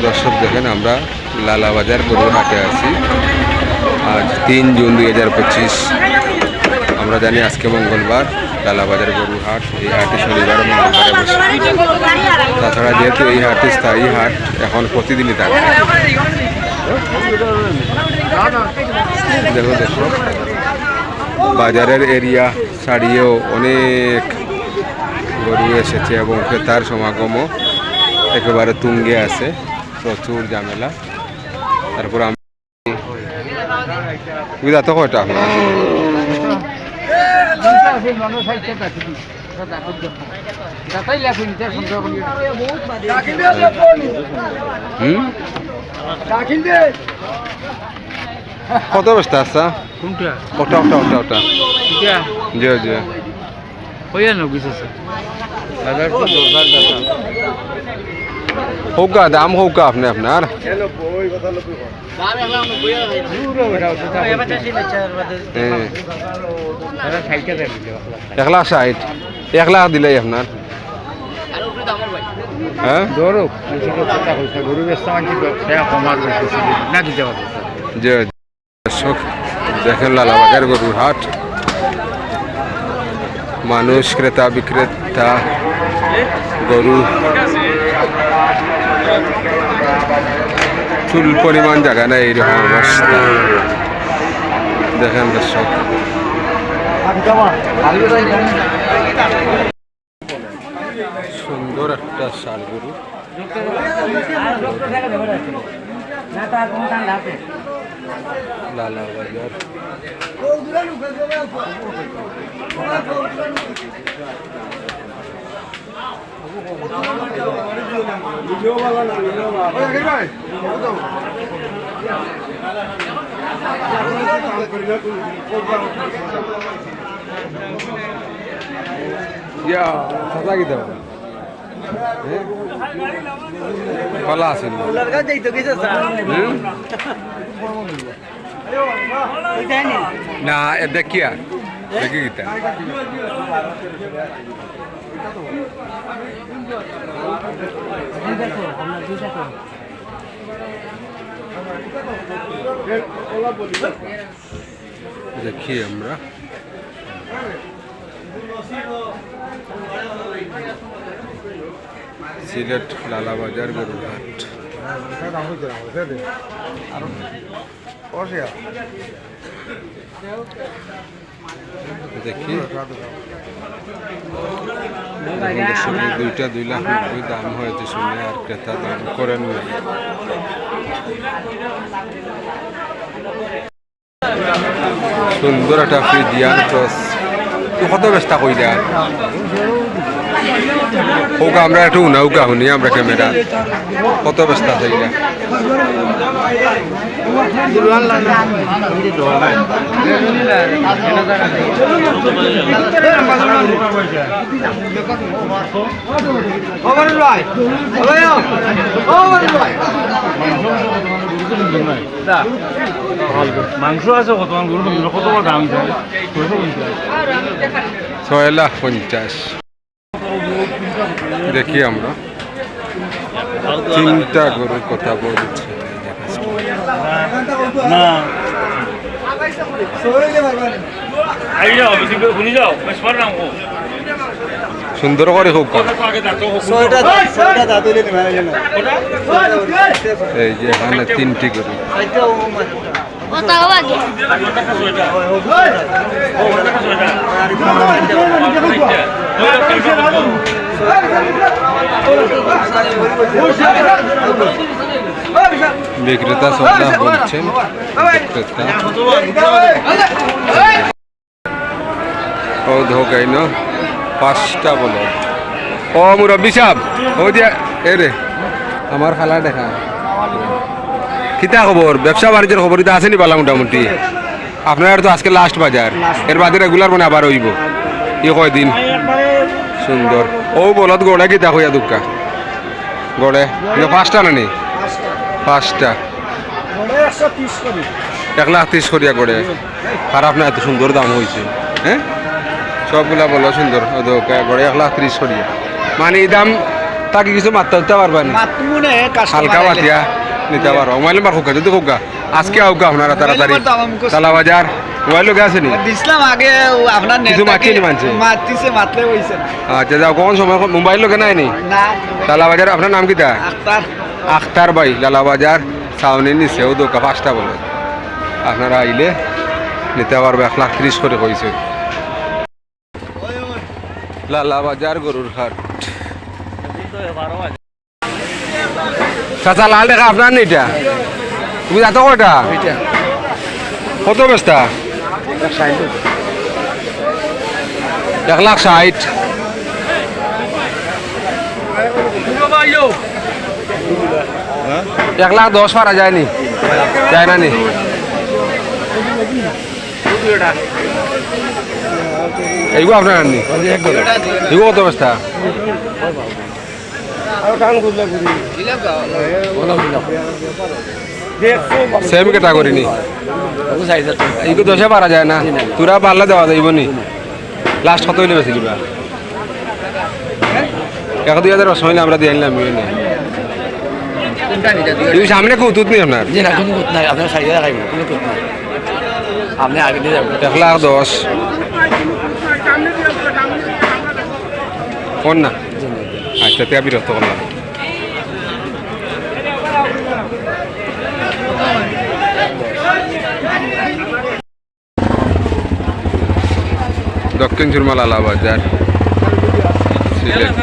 দর্শক দেখেন আমরা লালাবাজার গরুর হাটে আছি। আজ 3 জুন 2025। আমরা জানি আজকে মঙ্গলবার, লালাবাজার গরুর হাট। এই হাটে শনিবার ও মঙ্গলবারে বসে। তাছাড়া যেহেতু এই হাটে স্থায়ী হাট, এখন প্রতিদিনই থাকে। দেখো দর্শক, বাজারের এরিয়া ছাড়িয়েও অনেক গরু এসেছে এবং ক্রেতার সমাগমও একেবারে তুঙ্গে আছে, প্রচুর ঝামেলা। তারপর আমি তো কয়টা আপনার কত বস্তা আসা ওটা ওটা ওটা ওটা জি জি হোক দাম হোক আপনি আপনার 1,60,000 1,00,000 দিলেই আপনার। হ্যাঁ দর্শক দেখেন লালাবাজার গরুর হাট, মানুষ ক্রেতা বিক্রেতা, গরু চুল পরিমাণ জায়গা নেই, এইরকম অবস্থা। দেখেন দর্শক, সুন্দর একটা ষাঁড় গরু। লালাবাজার ভালো আছে না, দেখি আর দেখি গীতা দেখি আমরা। সিলেট লালাবাজার গরুর হাট। দেখি 2টা 2,90,000 দাম হয়েছে শুনে, আর ক্রেতা দাম করেন না। সুন্দর একটা ফ্রিজিয়ান ক্রস। তুই কত ব্যস্তা কই দেয় হোক, আমরা একটু উনাউকা শুনি আমরা ক্যামেরা। কত ব্যস্তা আছে এটা? মাংস আছে কত কত দাম 6,50,000। দেখি আমরা 3টা গরুর কথা বলছি। সুন্দর করে হোক, এই যে এখানে 3টি গরু। বিক্রেতা সদা বলছেন, ও ধোকাই না 5টা বলো। ও মুরব্বী সাহেব, ও দিয়া এ রে আমার খালা দেখা কিতা খবর? ব্যবসা বাণিজ্যের খবর এটা আসেনি পালা মোটামুটি? আপনার তো আজকে লাস্ট বাজার, এর বাদে রেগুলার মানে আবার হইব। ই কয়দিন সুন্দর। ও বলত গড়ে কিতা হইয়া দুঃখা গড়ে 5টা না নি? 5টা 1,30,000 করিয়া গড়ে। খারাপ না, এত সুন্দর দাম হয়েছে। হ্যাঁ সবগুলা বলো সুন্দর গড়ে 1,30,000 করিয়া। মানে এই দাম মাত্রা কি কিছু মাত্রা দিতে পারবেন মাতমুনে হালকা মাতিয়া নিতে পারো মোবাইল নাম্বার হোক যদি হোক আজকে হোক আপনারা তাড়াতাড়ি নাম্বার তো আমার মুখস্থ। তালা বাজার মোবাইল লোক আছে নি দিছিলাম আগে আপনার কিছু মাতছে নি মানছে? মাতিছে মাতলে হইছে না আচ্ছা যাও কোন সময় মোবাইল লোকে নাই নি না তালা বাজার আপনার নাম কিটা আক্তার আখতার ভাই লালা বাজার সাউনির নিচেও দোকা 5টা বলে আপনারা আইলে নিতে পারবে 1,30,000 করে কইছে লালা বাজার গরুর হাট চাচা লাল দেখা আপনার নিটা তুমি যাতো কয়টা কত বেস্তা 1,60,000 1,10,000 পারা যায়নি যায় না নি এইগুলো আপনার আননি এগুলো কত বেস্তা সেম ক্যাটাগরি নি এইগুলো 10 পারা যায় না তোরা পারলে দেওয়া যাইব নি লাস্ট কত হইলে বেশি দিবা 1,000-2,000 সময় আমরা দিয়ে আনলাম তুমি সামনে কৌতুক নি আপনার জি না কোনো কুত নাই আপনার সাইডে রাখাইব কোনো কুত নাই আপনি আগে দিয়ে যাবেন 1,10,000 কোন না আচ্ছা তে বিরক্ত করলাম দক্ষিণ চুরমালা বাজার সিলেট